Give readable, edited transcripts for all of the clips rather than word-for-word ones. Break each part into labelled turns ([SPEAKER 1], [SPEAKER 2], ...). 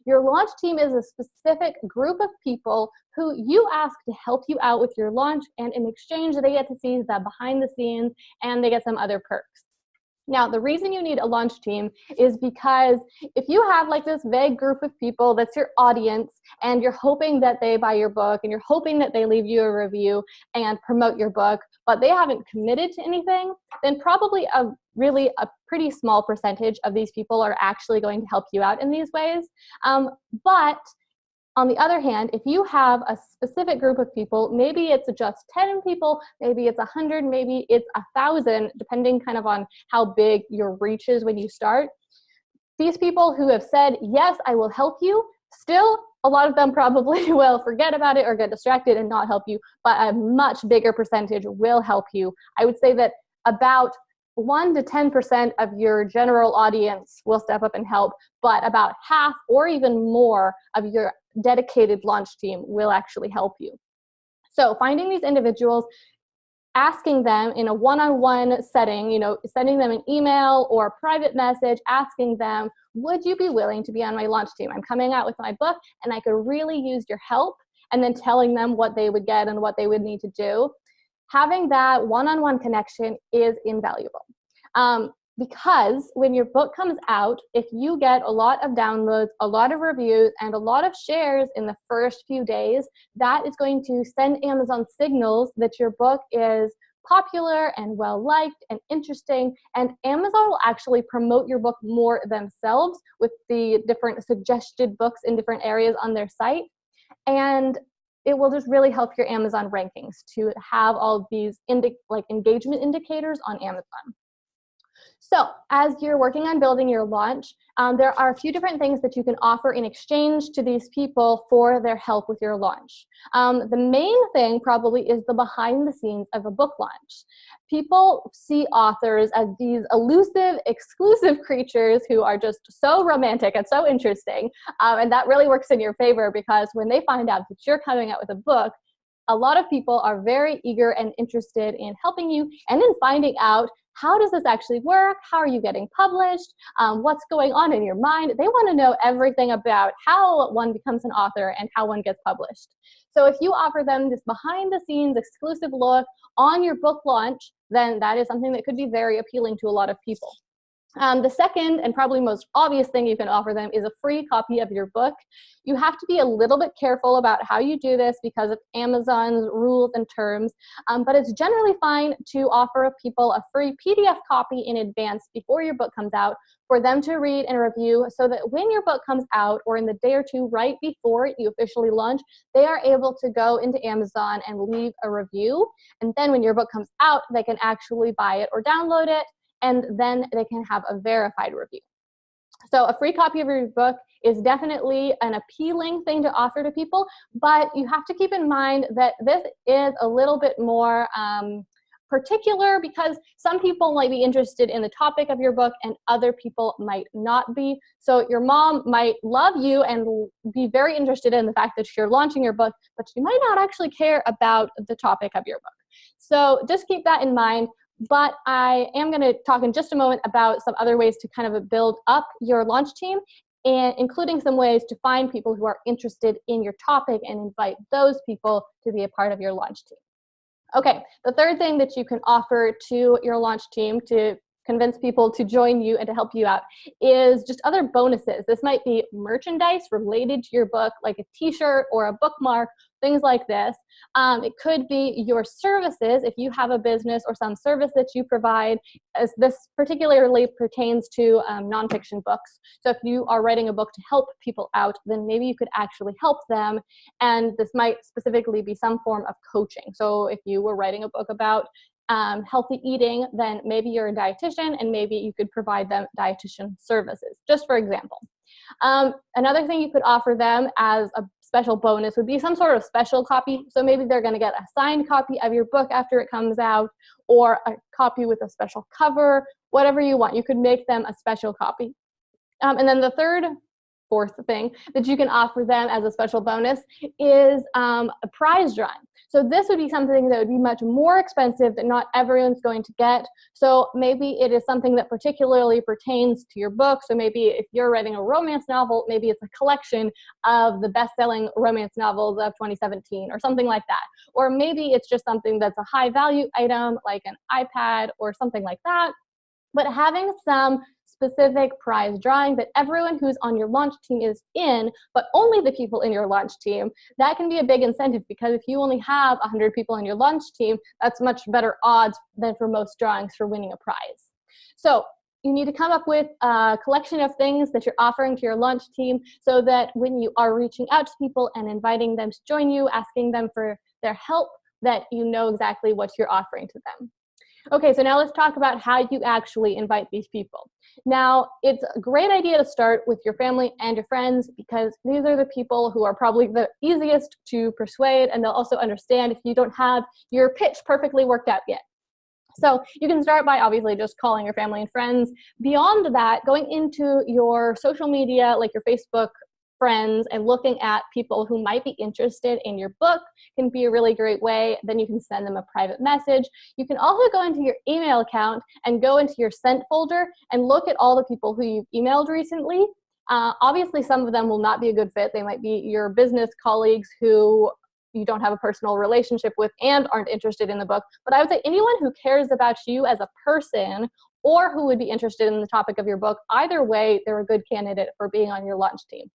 [SPEAKER 1] Your launch team is a specific group of people who you ask to help you out with your launch, and in exchange, they get to see the behind the scenes and they get some other perks. Now, the reason you need a launch team is because if you have like this vague group of people that's your audience and you're hoping that they buy your book and you're hoping that they leave you a review and promote your book, but they haven't committed to anything, then probably a pretty small percentage of these people are actually going to help you out in these ways. But on the other hand, if you have a specific group of people, maybe it's just 10 people, maybe it's 100, maybe it's 1,000, depending kind of on how big your reach is when you start. These people who have said, yes, I will help you, still, a lot of them probably will forget about it or get distracted and not help you, but a much bigger percentage will help you. I would say that about 1 to 10% of your general audience will step up and help, but about half or even more of your dedicated launch team will actually help you. So finding these individuals, asking them in a one-on-one setting, sending them an email or a private message, asking them, would you be willing to be on my launch team? I'm coming out with my book and I could really use your help, and then telling them what they would get and what they would need to do. Having that one-on-one connection is invaluable. Because when your book comes out, if you get a lot of downloads, a lot of reviews, and a lot of shares in the first few days, that is going to send Amazon signals that your book is popular and well-liked and interesting, and Amazon will actually promote your book more themselves with the different suggested books in different areas on their site. And it will just really help your Amazon rankings to have all of these engagement indicators on Amazon. So as you're working on building your launch, there are a few different things that you can offer in exchange to these people for their help with your launch. The main thing probably is the behind the scenes of a book launch. People see authors as these elusive, exclusive creatures who are just so romantic and so interesting. And that really works in your favor, because when they find out that you're coming out with a book, a lot of people are very eager and interested in helping you and in finding out, how does this actually work? How are you getting published? What's going on in your mind? They want to know everything about how one becomes an author and how one gets published. So if you offer them this behind the scenes exclusive look on your book launch, then that is something that could be very appealing to a lot of people. The second and probably most obvious thing you can offer them is a free copy of your book. You have to be a little bit careful about how you do this because of Amazon's rules and terms, but it's generally fine to offer people a free PDF copy in advance before your book comes out for them to read and review, so that when your book comes out or in the day or two right before you officially launch, they are able to go into Amazon and leave a review. And then when your book comes out, they can actually buy it or download it, and then they can have a verified review. So a free copy of your book is definitely an appealing thing to offer to people, but you have to keep in mind that this is a little bit more particular, because some people might be interested in the topic of your book and other people might not be. So your mom might love you and be very interested in the fact that you're launching your book, but she might not actually care about the topic of your book. So just keep that in mind. But I am going to talk in just a moment about some other ways to kind of build up your launch team, and including some ways to find people who are interested in your topic and invite those people to be a part of your launch team. Okay, the third thing that you can offer to your launch team to convince people to join you and to help you out is just other bonuses. This might be merchandise related to your book, like a t-shirt or a bookmark, things like this. It could be your services if you have a business or some service that you provide, as this particularly pertains to nonfiction books. So if you are writing a book to help people out, then maybe you could actually help them. And this might specifically be some form of coaching. So if you were writing a book about healthy eating, then maybe you're a dietitian and maybe you could provide them dietitian services, just for example. Another thing you could offer them as a special bonus would be some sort of special copy. So maybe they're going to get a signed copy of your book after it comes out, or a copy with a special cover, whatever you want. You could make them a special copy. And then the third fourth thing that you can offer them as a special bonus is a prize drawing. So this would be something that would be much more expensive that not everyone's going to get. So maybe it is something that particularly pertains to your book. So maybe if you're writing a romance novel, maybe it's a collection of the best-selling romance novels of 2017 or something like that. Or maybe it's just something that's a high-value item like an iPad or something like that. But having some specific prize drawing that everyone who's on your launch team is in, but only the people in your launch team, that can be a big incentive, because if you only have 100 people on your launch team, that's much better odds than for most drawings for winning a prize. So you need to come up with a collection of things that you're offering to your launch team so that when you are reaching out to people and inviting them to join you, asking them for their help, that you know exactly what you're offering to them. Okay, so now let's talk about how you actually invite these people. Now, it's a great idea to start with your family and your friends, because these are the people who are probably the easiest to persuade, and they'll also understand if you don't have your pitch perfectly worked out yet. So you can start by obviously just calling your family and friends. Beyond that, going into your social media, like your Facebook friends, and looking at people who might be interested in your book can be a really great way. Then you can send them a private message. You can also go into your email account and go into your sent folder and look at all the people who you've emailed recently. Obviously, some of them will not be a good fit. They might be your business colleagues who you don't have a personal relationship with and aren't interested in the book. But I would say anyone who cares about you as a person or who would be interested in the topic of your book, either way, they're a good candidate for being on your launch team.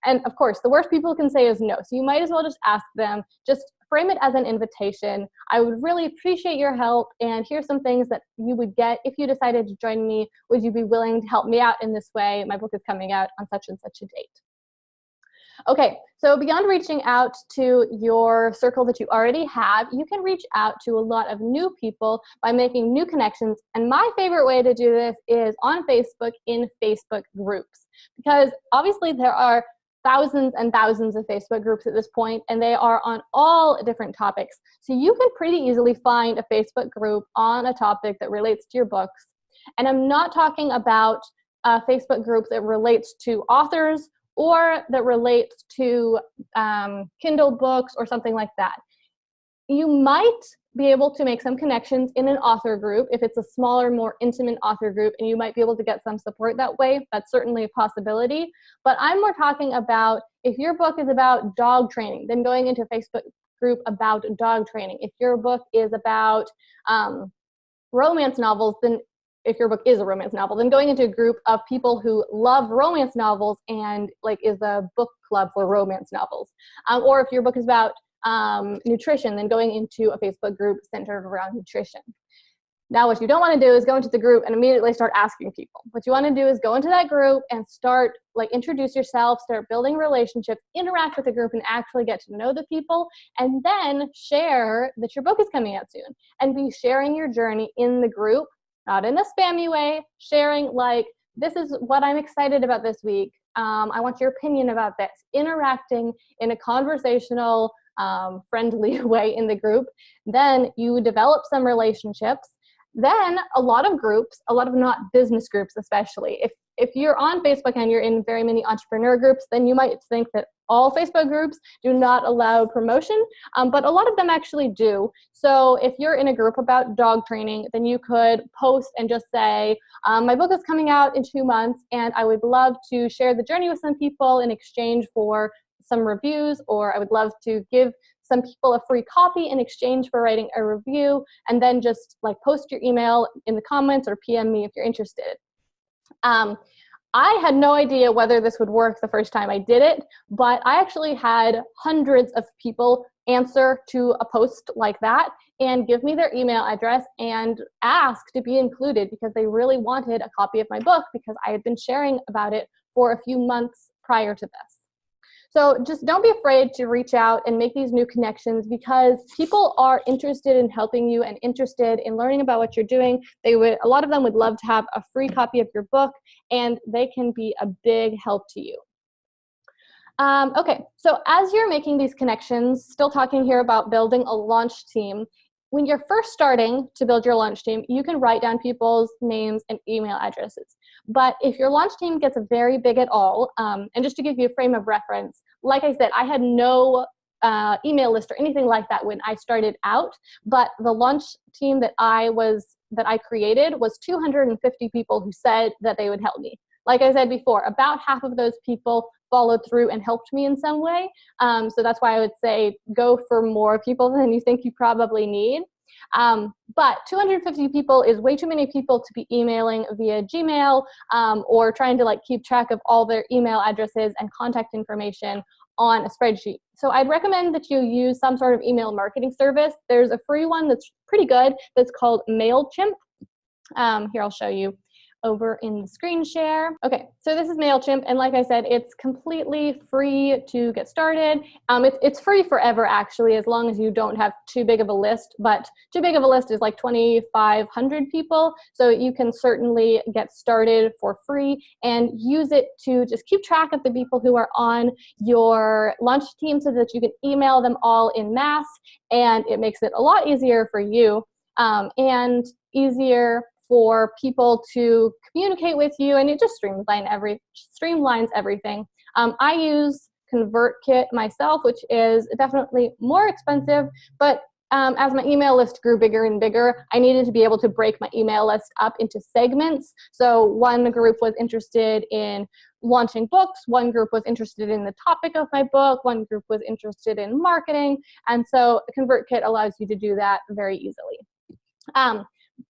[SPEAKER 1] And of course, the worst people can say is no. So you might as well just ask them, just frame it as an invitation. I would really appreciate your help, and here's some things that you would get if you decided to join me. Would you be willing to help me out in this way? My book is coming out on such and such a date. Okay, so beyond reaching out to your circle that you already have, you can reach out to a lot of new people by making new connections. And my favorite way to do this is on Facebook, in Facebook groups, because obviously there are thousands and thousands of Facebook groups at this point, and they are on all different topics. So you can pretty easily find a Facebook group on a topic that relates to your books. And I'm not talking about a Facebook group that relates to authors or that relates to Kindle books or something like that. You might be able to make some connections in an author group if it's a smaller, more intimate author group, and you might be able to get some support that way. That's certainly a possibility. But I'm more talking about if your book is about dog training, then going into a Facebook group about dog training. If your book is about romance novels, then if your book is a romance novel, then going into a group of people who love romance novels and like is a book club for romance novels. Or if your book is about nutrition, then going into a Facebook group centered around nutrition. Now, what you don't want to do is go into the group and immediately start asking people. What you want to do is go into that group and start, introduce yourself, start building relationships, interact with the group, and actually get to know the people, and then share that your book is coming out soon, and be sharing your journey in the group, not in a spammy way, sharing this is what I'm excited about this week. I want your opinion about this. Interacting in a conversational, friendly way in the group. Then you develop some relationships. Then a lot of groups, a lot of not business groups especially, if you're on Facebook and you're in very many entrepreneur groups, then you might think that all Facebook groups do not allow promotion, but a lot of them actually do. So if you're in a group about dog training, then you could post and just say, my book is coming out in 2 months, and I would love to share the journey with some people in exchange for some reviews, or I would love to give some people a free copy in exchange for writing a review, and then just post your email in the comments or PM me if you're interested. I had no idea whether this would work the first time I did it, but I actually had hundreds of people answer to a post like that and give me their email address and ask to be included because they really wanted a copy of my book because I had been sharing about it for a few months prior to this. So just don't be afraid to reach out and make these new connections because people are interested in helping you and interested in learning about what you're doing. A lot of them would love to have a free copy of your book, and they can be a big help to you. Okay, so as you're making these connections, still talking here about building a launch team, when you're first starting to build your launch team, you can write down people's names and email addresses. But if your launch team gets very big at all, and just to give you a frame of reference, like I said, I had no email list or anything like that when I started out, but the launch team that I created was 250 people who said that they would help me. Like I said before, about half of those people followed through and helped me in some way. So that's why I would say go for more people than you think you probably need. But 250 people is way too many people to be emailing via Gmail or trying to keep track of all their email addresses and contact information on a spreadsheet. So I'd recommend that you use some sort of email marketing service. There's a free one that's pretty good that's called MailChimp. Here, I'll show you over in the screen share. Okay, so this is MailChimp, and like I said, it's completely free to get started. It's free forever, actually, as long as you don't have too big of a list, but too big of a list is like 2,500 people, so you can certainly get started for free and use it to just keep track of the people who are on your launch team so that you can email them all in mass, and it makes it a lot easier for you and easier for people to communicate with you, and it just streamlines everything. I use ConvertKit myself, which is definitely more expensive, but as my email list grew bigger and bigger, I needed to be able to break my email list up into segments. So one group was interested in launching books, one group was interested in the topic of my book, one group was interested in marketing, and so ConvertKit allows you to do that very easily.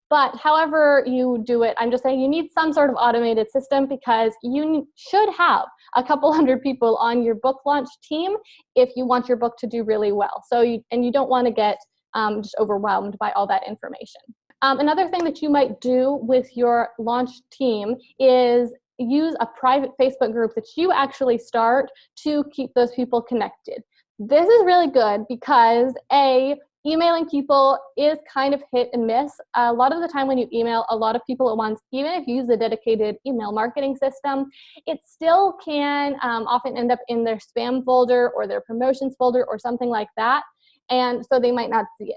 [SPEAKER 1] But however you do it, I'm just saying you need some sort of automated system because you should have a couple hundred people on your book launch team if you want your book to do really well. So you don't want to get just overwhelmed by all that information. Another thing that you might do with your launch team is use a private Facebook group that you actually start to keep those people connected. This is really good because emailing people is kind of hit and miss. A lot of the time when you email a lot of people at once, even if you use a dedicated email marketing system, it still can often end up in their spam folder or their promotions folder or something like that, and so they might not see it.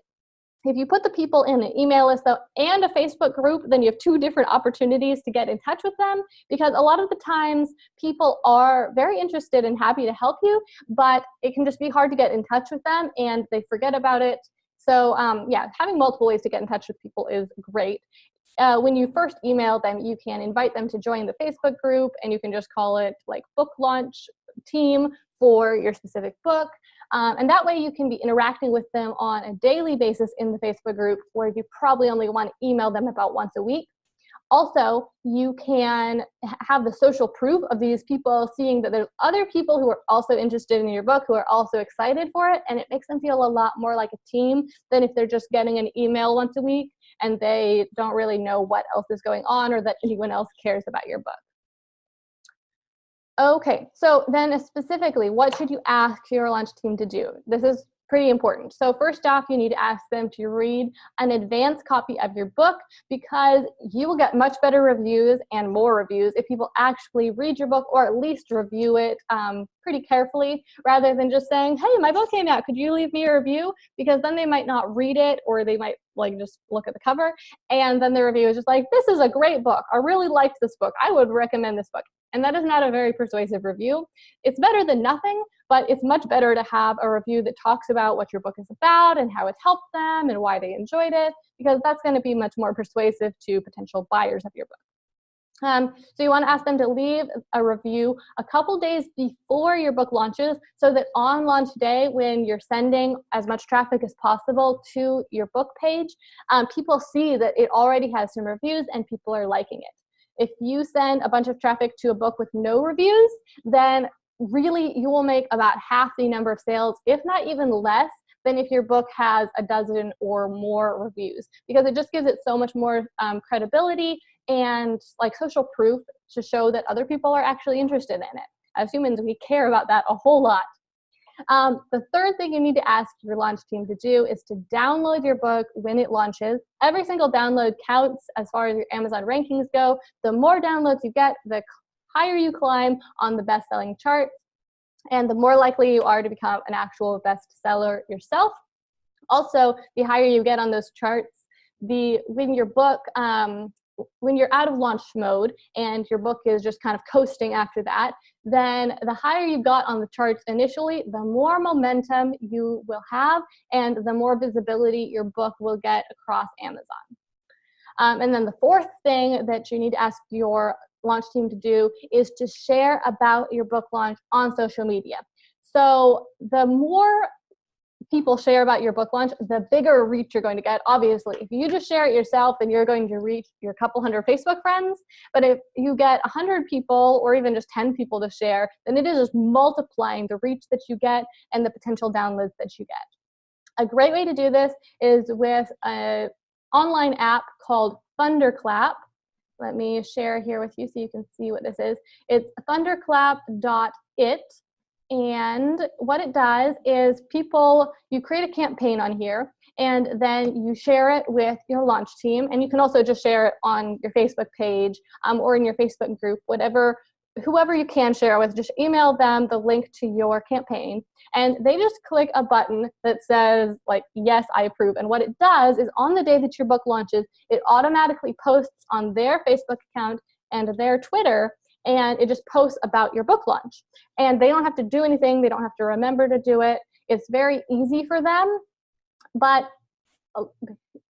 [SPEAKER 1] If you put the people in an email list though and a Facebook group, then you have two different opportunities to get in touch with them, because a lot of the times people are very interested and happy to help you, but it can just be hard to get in touch with them and they forget about it. So yeah, having multiple ways to get in touch with people is great. When you first email them, you can invite them to join the Facebook group, and you can just call it like book launch team for your specific book. And that way you can be interacting with them on a daily basis in the Facebook group, where you probably only want to email them about once a week. Also, you can have the social proof of these people seeing that there's other people who are also interested in your book, who are also excited for it, and it makes them feel a lot more like a team than if they're just getting an email once a week and they don't really know what else is going on or that anyone else cares about your book. Okay, so then specifically, what should you ask your launch team to do? This is pretty important. So first off, you need to ask them to read an advanced copy of your book, because you will get much better reviews and more reviews if people actually read your book, or at least review it pretty carefully, rather than just saying, hey, my book came out, could you leave me a review? Because then they might not read it, or they might just look at the cover, and then the review is just like, this is a great book, I really liked this book, I would recommend this book. And that is not a very persuasive review. It's better than nothing, but it's much better to have a review that talks about what your book is about and how it helped them and why they enjoyed it, because that's going to be much more persuasive to potential buyers of your book. So you want to ask them to leave a review a couple days before your book launches, so that on launch day, when you're sending as much traffic as possible to your book page, people see that it already has some reviews and people are liking it. If you send a bunch of traffic to a book with no reviews, then really you will make about half the number of sales, if not even less, than if your book has a dozen or more reviews, because it just gives it so much more credibility and social proof to show that other people are actually interested in it. As humans, we care about that a whole lot. The third thing you need to ask your launch team to do is to download your book when it launches. Every single download counts as far as your Amazon rankings go. The more downloads you get, the higher you climb on the best-selling charts, and the more likely you are to become an actual bestseller yourself. Also, the higher you get on those charts, when your book, when you're out of launch mode and your book is just kind of coasting after that, then the higher you got on the charts initially, the more momentum you will have and the more visibility your book will get across Amazon. And then the fourth thing that you need to ask your launch team to do is to share about your book launch on social media. So the more people share about your book launch, the bigger reach you're going to get. Obviously, if you just share it yourself, then you're going to reach your couple hundred Facebook friends. But if you get 100 people or even just 10 people to share, then it is just multiplying the reach that you get and the potential downloads that you get. A great way to do this is with an online app called Thunderclap. Let me share here with you so you can see what this is. It's thunderclap.it. And what it does is you create a campaign on here, and then you share it with your launch team. And you can also just share it on your Facebook page or in your Facebook group, whoever you can share with, just email them the link to your campaign. And they just click a button that says, like, yes, I approve. And what it does is on the day that your book launches, it automatically posts on their Facebook account and their Twitter, and it just posts about your book launch. And they don't have to do anything. They don't have to remember to do it. It's very easy for them. But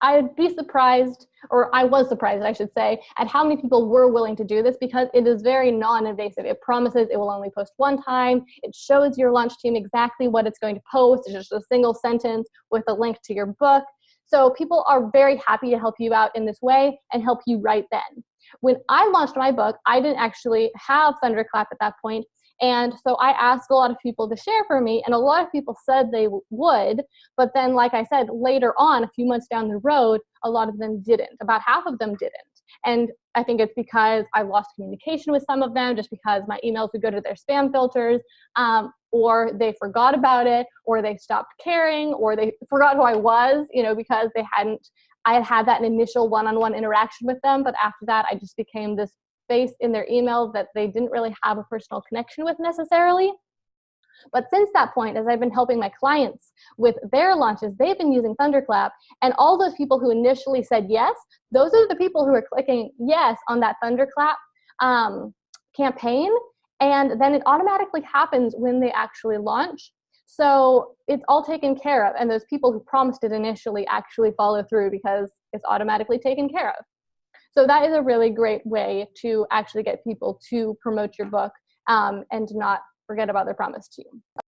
[SPEAKER 1] I'd be surprised, or I was surprised, I should say, at how many people were willing to do this, because it is very non-invasive. It promises it will only post one time. It shows your launch team exactly what it's going to post. It's just a single sentence with a link to your book. So people are very happy to help you out in this way and help you right then. When I launched my book, I didn't actually have Thunderclap at that point. And so I asked a lot of people to share for me, and a lot of people said they would. But then, like I said, later on, a few months down the road, a lot of them didn't. About half of them didn't. And I think it's because I lost communication with some of them, just because my emails would go to their spam filters, or they forgot about it, or they stopped caring, or they forgot who I was, because I had had that initial one-on-one interaction with them. But after that, I just became this face in their email that they didn't really have a personal connection with necessarily. But since that point, as I've been helping my clients with their launches, they've been using Thunderclap. And all those people who initially said yes, those are the people who are clicking yes on that Thunderclap campaign. And then it automatically happens when they actually launch. So it's all taken care of. And those people who promised it initially actually follow through because it's automatically taken care of. So that is a really great way to actually get people to promote your book and not forget about their promise to you.